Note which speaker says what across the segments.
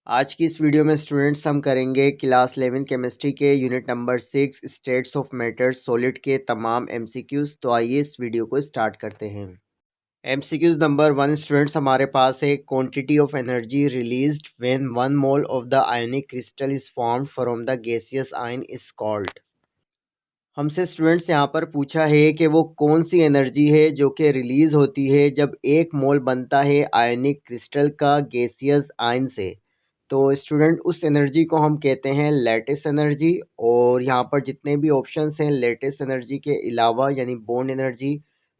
Speaker 1: आज की इस वीडियो में स्टूडेंट्स हम करेंगे क्लास 11 केमिस्ट्री के unit number 6 states of matter solid के तमाम एमसीक्यूज़। तो आइए इस वीडियो को स्टार्ट करते हैं। एमसीक्यूज़ नंबर 1 स्टूडेंट्स हमारे पास है quantity of energy released when 1 mole of the ionic crystal is formed from the gaseous ion is called. हमसे स्टूडेंट्स यहाँ पर पूछा है कि वो कौन सी एनर्जी है जो कि रिलीज़ होती है जब 1 मोल बनता है आयनिक क्रिस्टल का गैसियस आयन से। तो स्टूडेंट उस एनर्जी को हम कहते हैं लैटिस एनर्जी। और यहाँ पर जितने भी ऑप्शंस हैं लैटिस एनर्जी के अलावा यानी bond energy,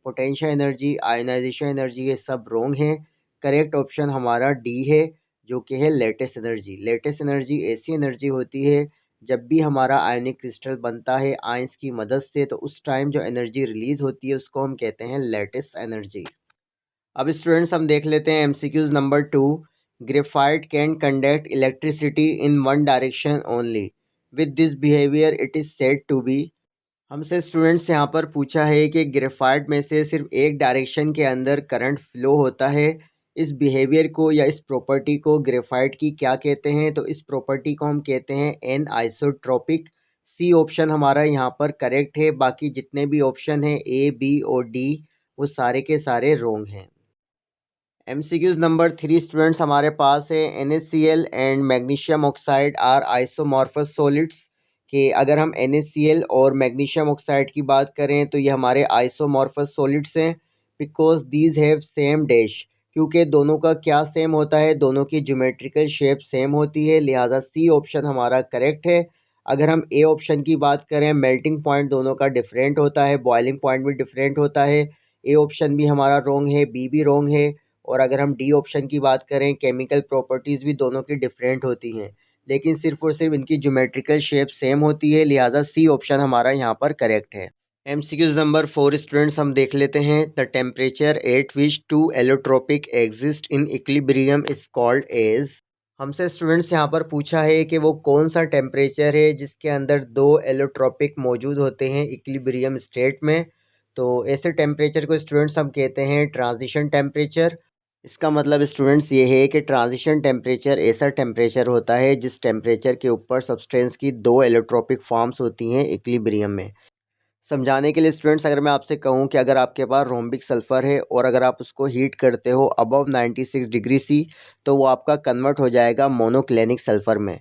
Speaker 1: potential energy, ionization energy, ये सब रॉन्ग हैं। करेक्ट ऑप्शन हमारा डी है जो कि है लेटेस्ट एनर्जी। लेटेस्ट एनर्जी ऐसी एनर्जी होती है जब भी हमारा आयनिक क्रिस्टल बनता है आयंस की मदद से, तो उस टाइम जो एनर्जी रिलीज होती है उसको हम कहते हैं लेटेस्ट एनर्जी। अब स्टूडेंट्स हम देख लेते हैं MCQs number 2। Graphite can conduct electricity in one direction only, with this behaviour it is said to be. हमसे स्टूडेंट्स यहाँ पर पूछा है कि ग्रेफाइट में से सिर्फ एक डायरेक्शन के अंदर करंट फ्लो होता है। इस बिहेवियर को या इस प्रॉपर्टी को ग्रेफाइट की क्या कहते हैं? तो इस प्रॉपर्टी को हम कहते हैं एन आइसोट्रोपिक। सी ऑप्शन हमारा यहाँ पर करेक्ट है। बाकी जितने भी ऑप्शन हैं ए, बी और डी वो सारे के सारे रॉन्ग हैं। एमसीक्यूज नंबर 3 स्टूडेंट्स हमारे पास है NaCl and magnesium oxide are isomorphous solids. कि अगर हम NaCl और मैग्नीशियम ऑक्साइड की बात करें तो ये हमारे आइसोमॉर्फस सॉलिड्स हैं because these have same dash. क्योंकि दोनों का क्या सेम होता है, दोनों की ज्योमेट्रिकल शेप सेम होती है, लिहाजा सी ऑप्शन हमारा करेक्ट है। अगर हम ए ऑप्शन की बात करें, मेल्टिंग पॉइंट दोनों का डिफरेंट होता है, बॉइलिंग पॉइंट भी डिफरेंट होता है। ए ऑप्शन भी हमारा रॉन्ग है, बी भी रॉन्ग है। और अगर हम डी ऑप्शन की बात करें, केमिकल प्रॉपर्टीज़ भी दोनों की डिफरेंट होती हैं, लेकिन सिर्फ और सिर्फ इनकी ज्योमेट्रिकल शेप सेम होती है, लिहाजा सी ऑप्शन हमारा यहाँ पर करेक्ट है। एमसीक्यूज नंबर 4 स्टूडेंट्स हम देख लेते हैं। The temperature at which two allotropic exist in equilibrium is called as. हमसे स्टूडेंट्स यहाँ पर पूछा है कि वो कौन सा टेम्परेचर है जिसके अंदर दो एलोट्रोपिक मौजूद होते हैं इक्विलिब्रियम स्टेट में। तो ऐसे टेम्परेचर को स्टूडेंट्स हम कहते हैं ट्रांजिशन टेम्परेचर। इसका मतलब स्टूडेंट्स ये है कि ट्रांजिशन टेम्परेचर ऐसा टेम्परेचर होता है जिस टेम्परेचर के ऊपर सब्सटेंस की दो एलोट्रोपिक फॉर्म्स होती हैं इक्विलिब्रियम में। समझाने के लिए स्टूडेंट्स अगर मैं आपसे कहूँ कि अगर आपके पास रोम्बिक सल्फ़र है और अगर आप उसको हीट करते हो अबव 96 डिग्री सी, तो वो आपका कन्वर्ट हो जाएगा मोनोक्लिनिक सल्फ़र में।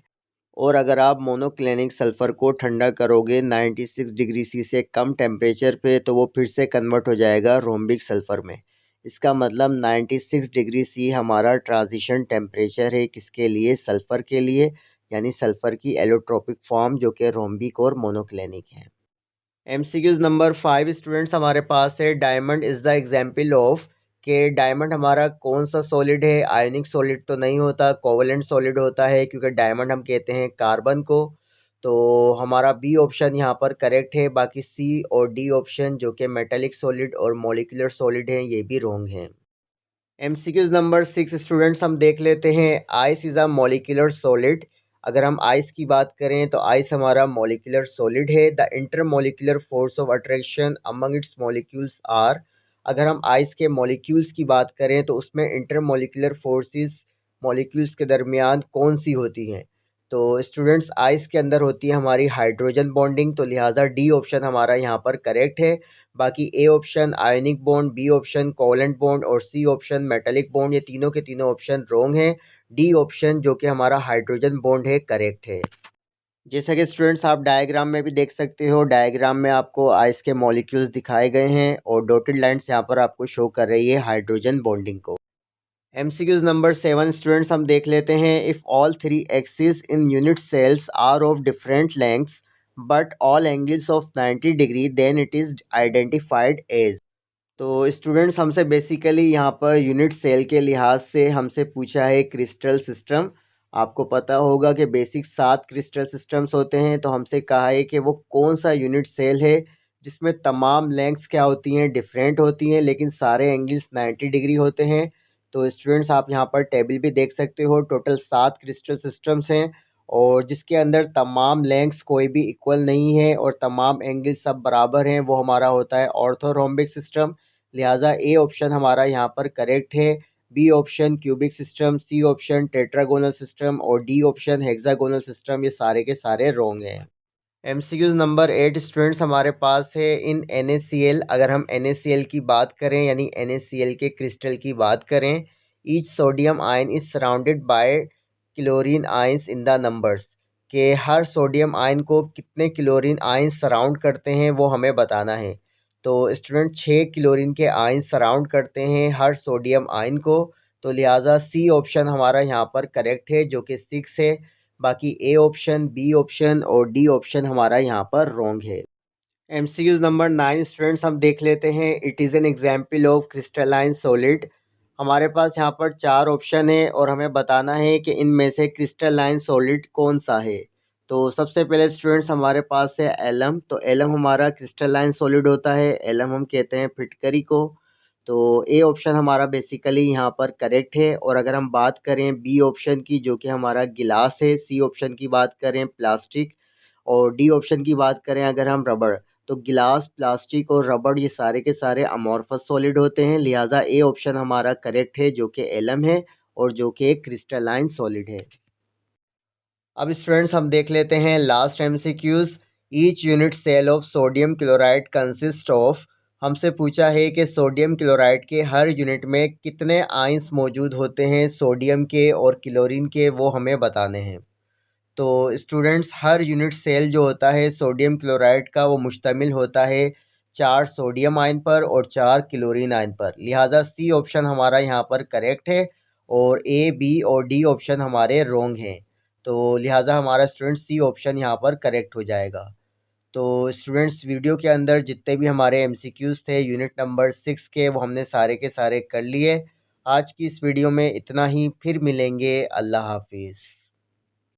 Speaker 1: और अगर आप मोनोक्लिनिक सल्फ़र को ठंडा करोगे 96 डिग्री सी से कम टेम्परेचर पे, तो वो फिर से कन्वर्ट हो जाएगा रोम्बिक सल्फ़र में। इसका मतलब 96 डिग्री सी हमारा ट्रांजिशन टेम्परेचर है किसके लिए? सल्फ़र के लिए, यानी सल्फ़र की एलोट्रोपिक फॉर्म जो कि रोम्बिक और मोनोक्लिनिक है। एमसीक्यूज नंबर 5 स्टूडेंट्स हमारे पास है diamond is the example of. कि डायमंड हमारा कौन सा सॉलिड है? आयनिक सॉलिड तो नहीं होता, कोवलेंट सॉलिड होता है, क्योंकि डायमंड हम कहते हैं कार्बन को। तो हमारा बी ऑप्शन यहाँ पर करेक्ट है। बाकी सी और डी ऑप्शन जो कि मेटेलिक सॉलिड और मॉलिक्यूलर सॉलिड हैं ये भी रॉन्ग हैं। एमसीक्यूज नंबर 6 स्टूडेंट्स हम देख लेते हैं। Ice is a molecular solid. अगर हम आइस की बात करें तो आइस हमारा मॉलिक्यूलर सॉलिड है। The intermolecular force of attraction among its molecules are. अगर हम आइस के मॉलिक्यूल्स की बात करें तो उसमें इंटरमॉलिक्यूलर फोर्सेस मॉलिक्यूल्स के दरमियान कौन सी होती हैं? तो स्टूडेंट्स आइस के अंदर होती है हमारी हाइड्रोजन बॉन्डिंग, तो लिहाजा डी ऑप्शन हमारा यहाँ पर करेक्ट है। बाकी A option ionic bond, B option covalent bond और सी ऑप्शन मेटालिक बॉन्ड, ये तीनों के तीनों ऑप्शन रॉन्ग हैं। डी ऑप्शन जो कि हमारा हाइड्रोजन बॉन्ड है करेक्ट है। जैसा कि स्टूडेंट्स आप डायग्राम में भी देख सकते हो, डायग्राम में आपको आइस के मॉलिक्यूल्स दिखाए गए हैं और डॉटेड लाइंस यहाँ पर आपको शो कर रही है हाइड्रोजन बॉन्डिंग को। एमसीक्यूज नंबर 7 स्टूडेंट्स हम देख लेते हैं। If all three axis in unit cells are of different lengths but all angles of 90 degree then it is identified as. तो स्टूडेंट्स हमसे बेसिकली यहाँ पर यूनिट सेल के लिहाज से हमसे पूछा है क्रिस्टल सिस्टम। आपको पता होगा कि बेसिक 7 क्रिस्टल सिस्टम्स होते हैं, तो हमसे कहा है कि वो कौन सा यूनिट सेल है जिसमें तमाम लेंथ्स क्या होती हैं? डिफरेंट होती हैं, लेकिन सारे एंगल्स 90 डिग्री होते हैं। तो स्टूडेंट्स आप यहाँ पर टेबल भी देख सकते हो, टोटल 7 क्रिस्टल सिस्टम्स हैं और जिसके अंदर तमाम लेंथ्स कोई भी इक्वल नहीं है और तमाम एंगल्स सब बराबर हैं, वो हमारा होता है ऑर्थोरोम्बिक सिस्टम। लिहाजा ए ऑप्शन हमारा यहाँ पर करेक्ट है। B option cubic system, C option tetragonal system और डी ऑप्शन हेक्सागोनल सिस्टम, ये सारे के सारे रॉन्ग हैं। एमसीक्यूज नंबर 8 स्टूडेंट्स हमारे पास है, इन NaCl, अगर हम NaCl की बात करें यानी NaCl के क्रिस्टल की बात करें, each sodium ion is surrounded by chlorine ions in the numbers, के हर सोडियम आयन को कितने क्लोरीन आयन सराउंड करते हैं वो हमें बताना है। तो स्टूडेंट 6 क्लोरीन के आयन सराउंड करते हैं हर सोडियम आयन को, तो लिहाजा सी ऑप्शन हमारा यहाँ पर करेक्ट है जो कि 6 है। बाकी ए ऑप्शन, बी ऑप्शन और डी ऑप्शन हमारा यहाँ पर रॉन्ग है। एमसीक्यूज नंबर 9 स्टूडेंट्स हम देख लेते हैं, it is an example of crystalline solid. हमारे पास यहाँ पर 4 ऑप्शन है और हमें बताना है कि इनमें से क्रिस्टलाइन सॉलिड कौन सा है। तो सबसे पहले स्टूडेंट्स हमारे पास है एलम, तो एलम हमारा क्रिस्टलाइन सॉलिड होता है, एलम हम कहते हैं फिटकरी को। तो ए ऑप्शन हमारा बेसिकली यहाँ पर करेक्ट है। और अगर हम बात करें बी ऑप्शन की जो कि हमारा गिलास है, सी ऑप्शन की बात करें प्लास्टिक और डी ऑप्शन की बात करें अगर हम रबड़, तो गिलास, प्लास्टिक और रबड़ ये सारे के सारे अमॉर्फस सॉलिड होते हैं, लिहाजा ए ऑप्शन हमारा करेक्ट है जो कि एलम है और जो कि एक क्रिस्टलाइन सॉलिड है। अब स्टूडेंट्स हम देख लेते हैं last MCQs. Each unit cell of sodium chloride consist of, हमसे पूछा है कि सोडियम क्लोराइड के हर यूनिट में कितने आयंस मौजूद होते हैं सोडियम के और क्लोरीन के, वो हमें बताने हैं। तो स्टूडेंट्स हर यूनिट सेल जो होता है सोडियम क्लोराइड का वो मुश्तमिल होता है 4 सोडियम आयन पर और 4 क्लोरीन आयन पर, लिहाजा सी ऑप्शन हमारा यहाँ पर करेक्ट है और ए, बी और डी ऑप्शन हमारे रॉन्ग हैं। तो लिहाजा हमारा स्टूडेंट सी ऑप्शन यहाँ पर करेक्ट हो जाएगा। तो स्टूडेंट्स वीडियो के अंदर जितने भी हमारे एमसीक्यूज़ थे यूनिट नंबर 6 के, वो हमने सारे के सारे कर लिए। आज की इस वीडियो में इतना ही, फिर मिलेंगे। अल्लाह हाफिज़।